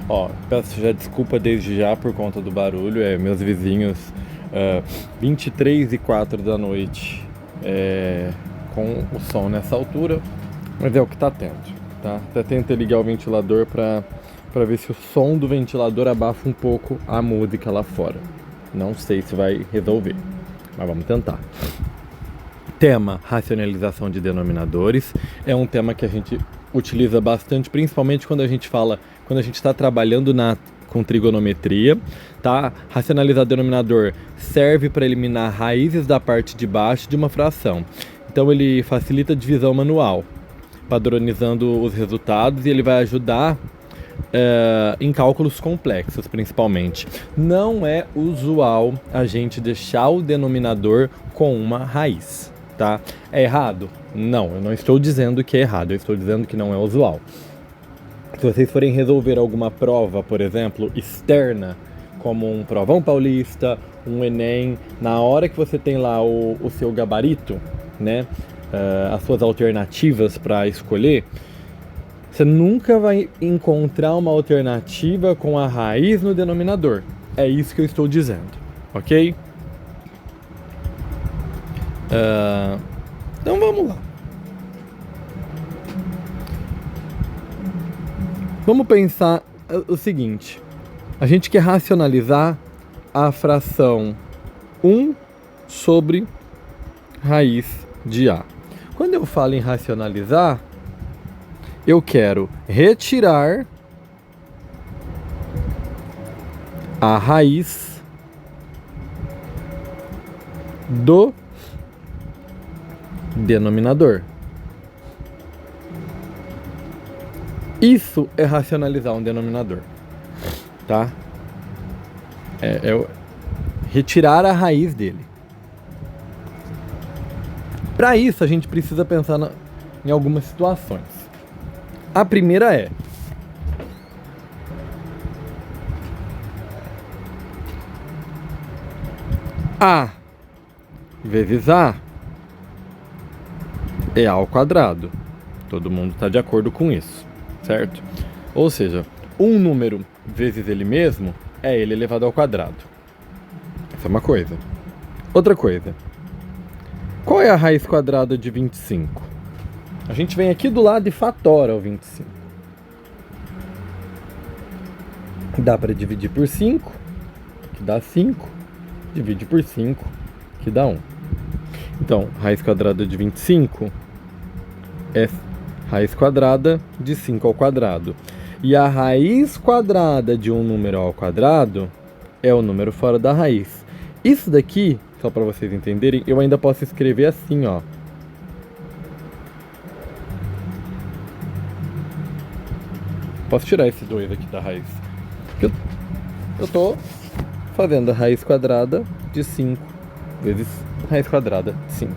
Ó, peço já desculpa desde já por conta do barulho, meus vizinhos, 23h04 da noite, com o som nessa altura, mas é o que tá tendo, tá? Até tentei ligar o ventilador pra ver se o som do ventilador abafa um pouco a música lá fora. Não sei se vai resolver, mas vamos tentar. Tema racionalização de denominadores é um tema que a gente utiliza bastante, principalmente quando a gente está trabalhando com trigonometria, tá? Racionalizar denominador serve para eliminar raízes da parte de baixo de uma fração. Então ele facilita a divisão manual, padronizando os resultados, e ele vai ajudar em cálculos complexos, principalmente. Não é usual a gente deixar o denominador com uma raiz, tá? É errado? Não, eu não estou dizendo que é errado, eu estou dizendo que não é usual. Se vocês forem resolver alguma prova, por exemplo, externa, como um provão paulista, um Enem, na hora que você tem lá o seu gabarito, né, as suas alternativas para escolher, você nunca vai encontrar uma alternativa com a raiz no denominador. É isso que eu estou dizendo, ok? Então vamos lá. Vamos pensar o seguinte. A gente quer racionalizar a fração 1 sobre raiz de A. Quando eu falo em racionalizar, eu quero retirar a raiz do denominador. Isso é racionalizar um denominador, tá? É retirar a raiz dele. Para isso, a gente precisa pensar em algumas situações. A primeira é: A vezes A é A ao quadrado. Todo mundo está de acordo com isso, certo? Ou seja, um número vezes ele mesmo é ele elevado ao quadrado. Essa é uma coisa. Outra coisa: qual é a raiz quadrada de 25? A gente vem aqui do lado e fatora o 25. Dá para dividir por 5, que dá 5. Divide por 5, que dá 1. Então, raiz quadrada de 25 é raiz quadrada de 5 ao quadrado. E a raiz quadrada de um número ao quadrado é o número fora da raiz. Isso daqui, só para vocês entenderem, eu ainda posso escrever assim, ó. Posso tirar esse 2 aqui da raiz. Eu tô fazendo a raiz quadrada de 5 vezes raiz quadrada de 5.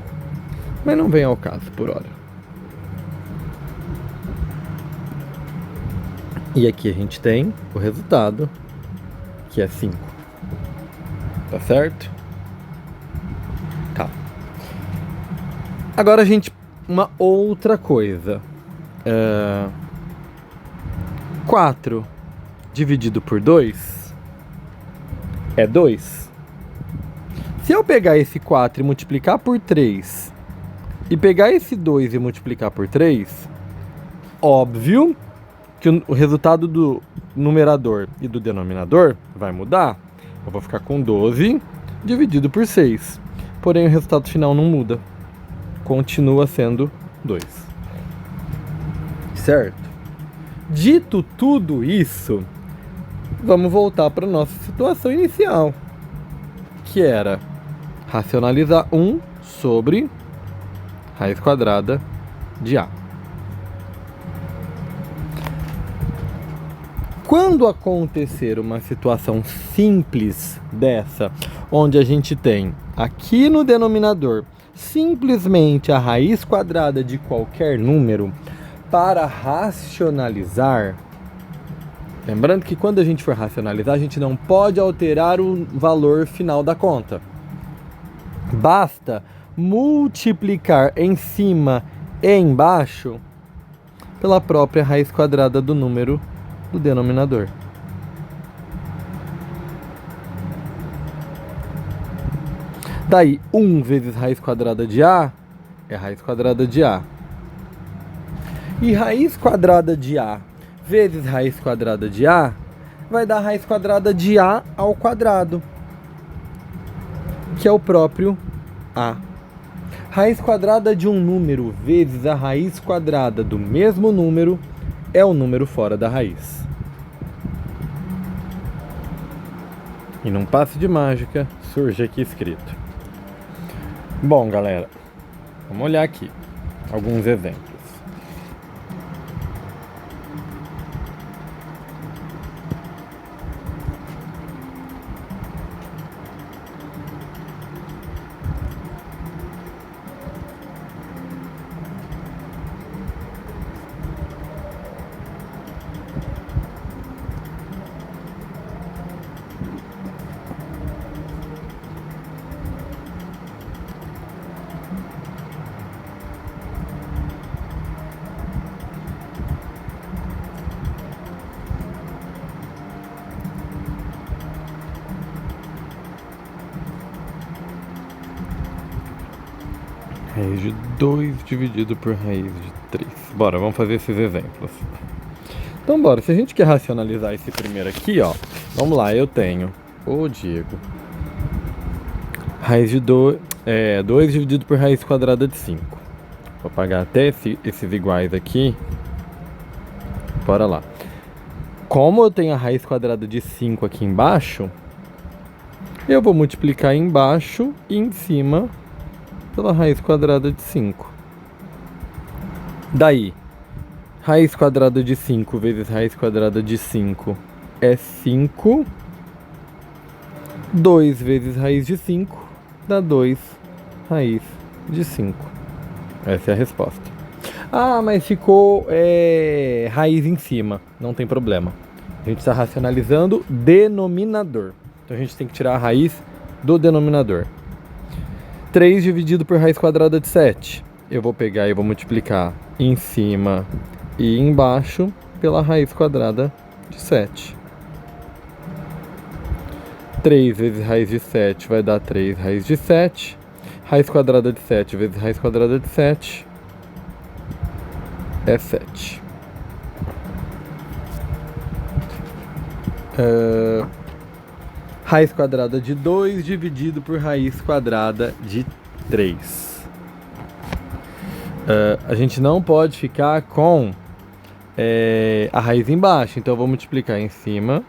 Mas não vem ao caso por hora. E aqui a gente tem o resultado, que é 5. Tá certo? Tá. Agora, uma outra coisa. 4 dividido por 2 é 2. Se eu pegar esse 4 e multiplicar por 3, e pegar esse 2 e multiplicar por 3, óbvio que o resultado do numerador e do denominador vai mudar. Eu vou ficar com 12 dividido por 6. Porém, o resultado final não muda. Continua sendo 2. Certo? Dito tudo isso, vamos voltar para a nossa situação inicial, que era racionalizar 1 sobre raiz quadrada de A. Quando acontecer uma situação simples dessa, onde a gente tem aqui no denominador simplesmente a raiz quadrada de qualquer número, para racionalizar, lembrando que quando a gente for racionalizar, a gente não pode alterar o valor final da conta. Basta multiplicar em cima e embaixo pela própria raiz quadrada do número do denominador. Daí, 1 vezes raiz quadrada de A é raiz quadrada de A. E raiz quadrada de A vezes raiz quadrada de A vai dar raiz quadrada de A ao quadrado, que é o próprio A. Raiz quadrada de um número vezes a raiz quadrada do mesmo número é o número fora da raiz. E num passe de mágica surge aqui escrito. Bom, galera, vamos olhar aqui alguns exemplos. Raiz de 2 dividido por raiz de 3. Bora, vamos fazer esses exemplos. Então bora, se a gente quer racionalizar esse primeiro aqui, ó. Vamos lá, eu tenho, Diego. Raiz de 2 dividido por raiz quadrada de 5. Vou apagar até esses iguais aqui. Bora lá. Como eu tenho a raiz quadrada de 5 aqui embaixo, eu vou multiplicar embaixo e em cima pela raiz quadrada de 5. Daí, raiz quadrada de 5 vezes raiz quadrada de 5 é 5. 2 vezes raiz de 5 dá 2 raiz de 5. Essa é a resposta. Ah, mas ficou raiz em cima. Não tem problema. A gente está racionalizando denominador. Então a gente tem que tirar a raiz do denominador. 3 dividido por raiz quadrada de 7. Eu vou pegar e vou multiplicar em cima e embaixo pela raiz quadrada de 7. 3 vezes raiz de 7 vai dar 3 raiz de 7. Raiz quadrada de 7 vezes raiz quadrada de 7 é 7. Raiz quadrada de 2 dividido por raiz quadrada de 3. A gente não pode ficar com a raiz embaixo, então eu vou multiplicar em cima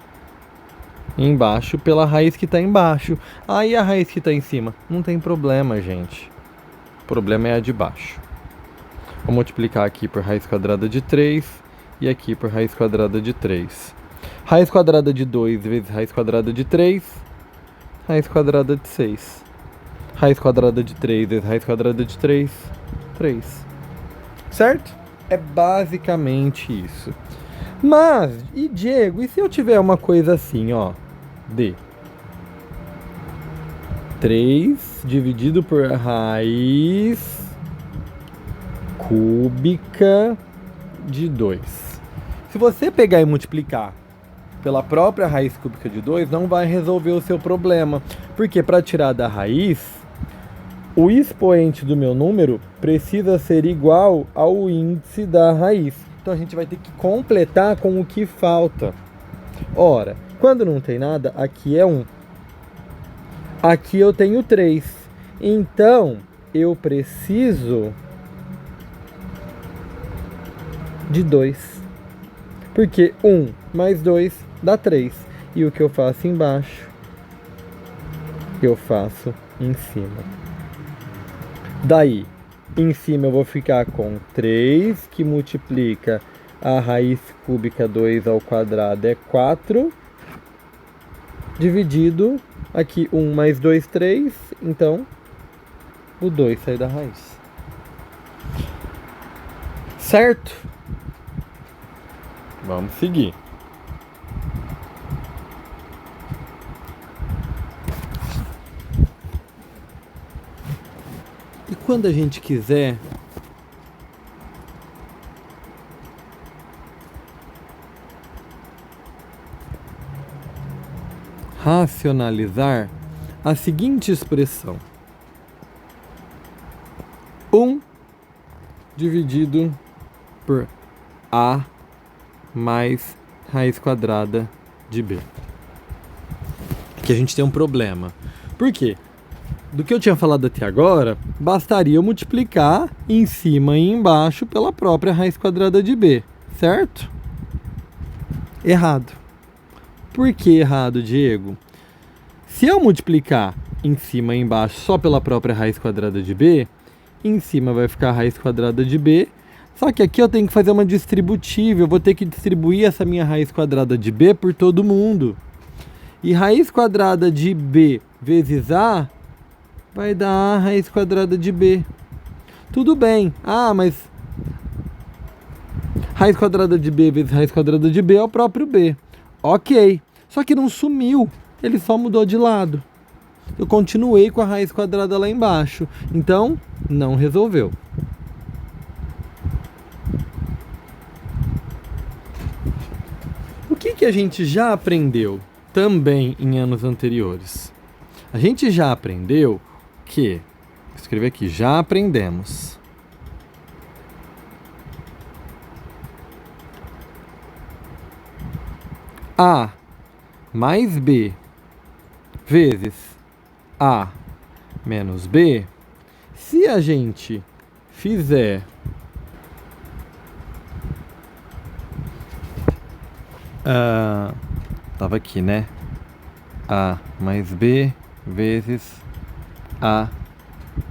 e embaixo pela raiz que está embaixo. Aí a raiz que está em cima, não tem problema, gente. O problema é a de baixo. Vou multiplicar aqui por raiz quadrada de 3 e aqui por raiz quadrada de 3. Raiz quadrada de 2 vezes raiz quadrada de 3, raiz quadrada de 6. Raiz quadrada de 3 vezes raiz quadrada de 3, 3. Certo? É basicamente isso. Mas, Diego, e se eu tiver uma coisa assim, ó? D. 3 dividido por raiz cúbica de 2. Se você pegar e multiplicar pela própria raiz cúbica de 2, não vai resolver o seu problema. Porque para tirar da raiz, o expoente do meu número precisa ser igual ao índice da raiz. Então a gente vai ter que completar com o que falta. Ora, quando não tem nada, aqui é 1. Aqui eu tenho 3. Então, eu preciso de 2. Porque 1 mais 2 dá 3. E o que eu faço embaixo, eu faço em cima. Daí, em cima eu vou ficar com 3, que multiplica a raiz cúbica 2 ao quadrado é 4, dividido, aqui 1 mais 2, 3, então o 2 sai da raiz. Certo? Vamos seguir. E quando a gente quiser racionalizar a seguinte expressão: dividido por A mais raiz quadrada de B. Aqui a gente tem um problema. Por quê? Do que eu tinha falado até agora, bastaria eu multiplicar em cima e embaixo pela própria raiz quadrada de B, certo? Errado. Por que errado, Diego? Se eu multiplicar em cima e embaixo só pela própria raiz quadrada de B, em cima vai ficar a raiz quadrada de B, só que aqui eu tenho que fazer uma distributiva, eu vou ter que distribuir essa minha raiz quadrada de B por todo mundo. E raiz quadrada de B vezes A vai dar A raiz quadrada de B. Tudo bem. Ah, mas raiz quadrada de B vezes raiz quadrada de B é o próprio B. Ok. Só que não sumiu. Ele só mudou de lado. Eu continuei com a raiz quadrada lá embaixo. Então, não resolveu. O que a gente já aprendeu também em anos anteriores? A gente já aprendeu que, vou escrever aqui, já aprendemos A mais B vezes A menos B, se a gente fizer tava aqui, né? A mais B vezes A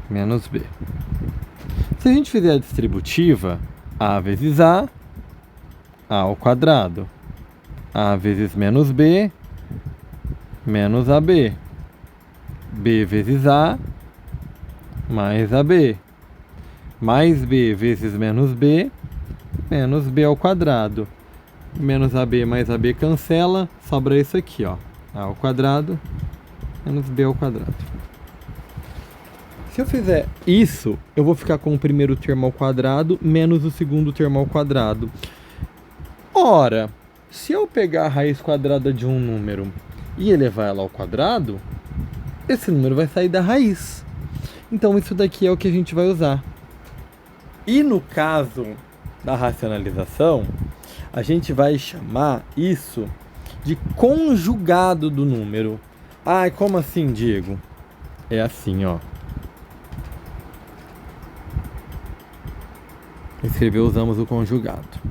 menos B. Se a gente fizer a distributiva, A vezes A ao quadrado. A vezes menos B, menos AB. B vezes A, mais AB. Mais B vezes menos B, menos B ao quadrado. Menos AB mais AB cancela, sobra isso aqui, ó. A ao quadrado, menos B ao quadrado. Se eu fizer isso, eu vou ficar com o primeiro termo ao quadrado menos o segundo termo ao quadrado. Ora, se eu pegar a raiz quadrada de um número e elevar ela ao quadrado, esse número vai sair da raiz. Então isso daqui é o que a gente vai usar. E no caso da racionalização, a gente vai chamar isso de conjugado do número. Ai, como assim, Diego? É assim, ó. Escrever, usamos o conjugado.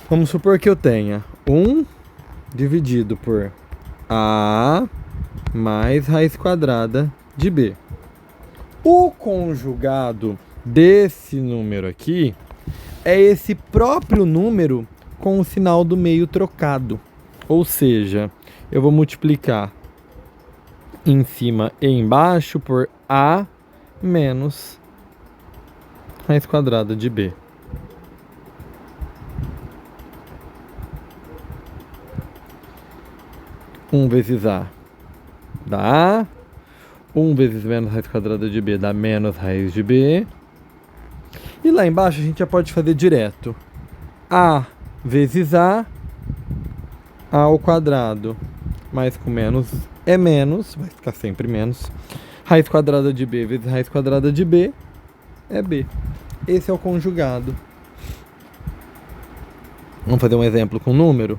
Vamos supor que eu tenha 1 dividido por A mais raiz quadrada de B. O conjugado desse número aqui é esse próprio número com o sinal do meio trocado. Ou seja, eu vou multiplicar em cima e embaixo por A menos raiz quadrada de B. Um vezes A dá A. 1 vezes menos raiz quadrada de B dá menos raiz de B. E lá embaixo a gente já pode fazer direto. A vezes A ao quadrado. Mais com menos é menos, vai ficar sempre menos. Raiz quadrada de B vezes raiz quadrada de B é B. Esse é o conjugado. Vamos fazer um exemplo com número?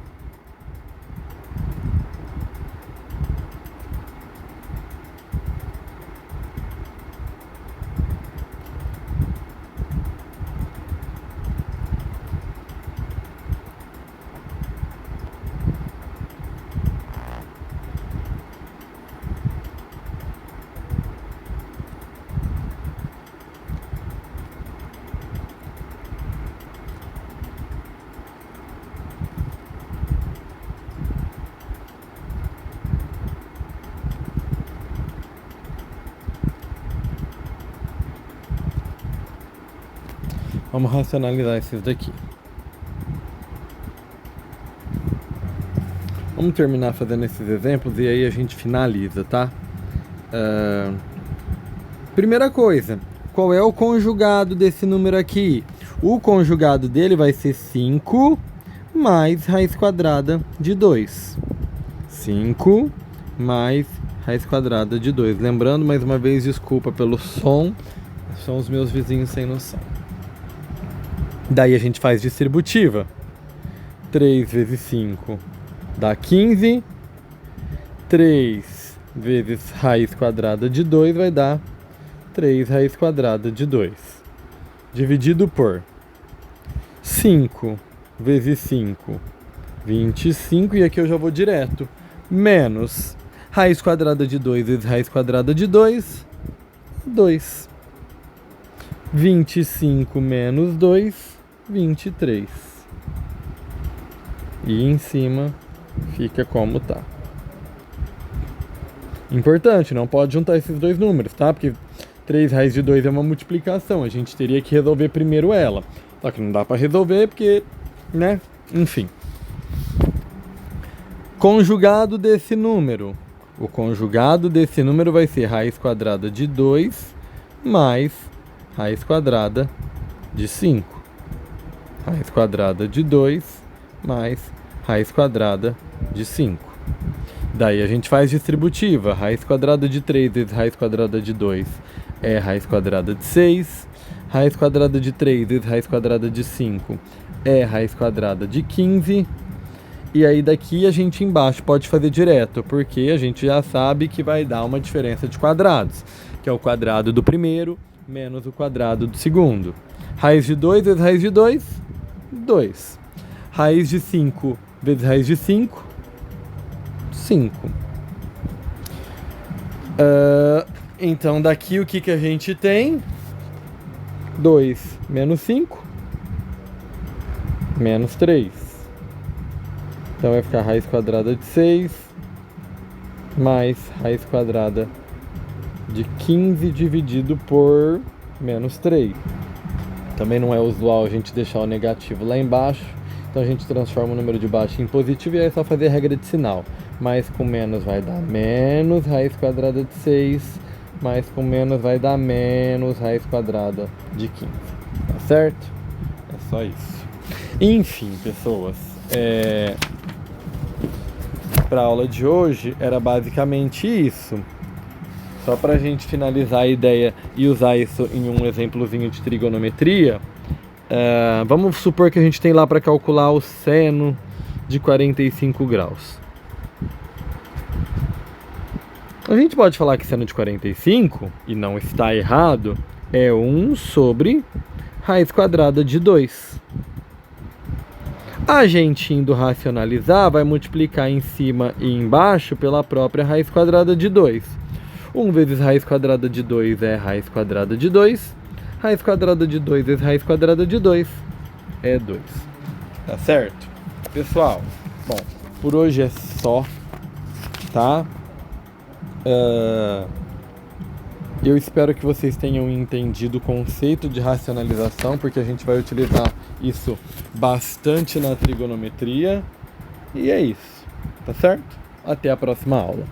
Vamos racionalizar esses daqui. Vamos terminar fazendo esses exemplos e aí a gente finaliza, tá? Primeira coisa, qual é o conjugado desse número aqui? O conjugado dele vai ser 5 mais raiz quadrada de 2, 5 mais raiz quadrada de 2. Lembrando, mais uma vez, desculpa pelo som, são os meus vizinhos sem noção. Daí a gente faz distributiva. 3 vezes 5 dá 15. 3 vezes raiz quadrada de 2 vai dar 3 raiz quadrada de 2. Dividido por 5 vezes 5, 25. E aqui eu já vou direto. Menos raiz quadrada de 2 vezes raiz quadrada de 2, 2. 25 menos 2, 23. E em cima fica como tá. Importante, não pode juntar esses dois números, tá? Porque 3 raiz de 2 é uma multiplicação. A gente teria que resolver primeiro ela. Só que não dá pra resolver porque, né? Enfim. Conjugado desse número. O conjugado desse número vai ser raiz quadrada de 2 mais raiz quadrada de 5. Raiz quadrada de 2 mais raiz quadrada de 5. Daí a gente faz distributiva. Raiz quadrada de 3 vezes raiz quadrada de 2 é raiz quadrada de 6. Raiz quadrada de 3 vezes raiz quadrada de 5 é raiz quadrada de 15. E aí daqui a gente embaixo pode fazer direto, porque a gente já sabe que vai dar uma diferença de quadrados, que é o quadrado do primeiro menos o quadrado do segundo. Raiz de 2 vezes raiz de 2, 2. Raiz de 5 vezes raiz de 5, 5. Então daqui o que a gente tem? 2 menos 5, menos 3. Então vai ficar raiz quadrada de 6 mais raiz quadrada de 15 dividido por menos 3. Também não é usual a gente deixar o negativo lá embaixo, então a gente transforma o número de baixo em positivo e aí é só fazer a regra de sinal. Mais com menos vai dar menos raiz quadrada de 6, mais com menos vai dar menos raiz quadrada de 15. Tá certo? É só isso. Enfim, pessoas, para a aula de hoje era basicamente isso. Só para a gente finalizar a ideia e usar isso em um exemplozinho de trigonometria, vamos supor que a gente tem lá para calcular o seno de 45 graus. A gente pode falar que seno de 45, e não está errado, é 1 sobre raiz quadrada de 2. A gente indo racionalizar vai multiplicar em cima e embaixo pela própria raiz quadrada de 2. 1 vezes raiz quadrada de 2 é raiz quadrada de 2. Raiz quadrada de 2 vezes raiz quadrada de 2 é 2. Tá certo? Pessoal, bom, por hoje é só, tá? Eu espero que vocês tenham entendido o conceito de racionalização, porque a gente vai utilizar isso bastante na trigonometria. E é isso, tá certo? Até a próxima aula.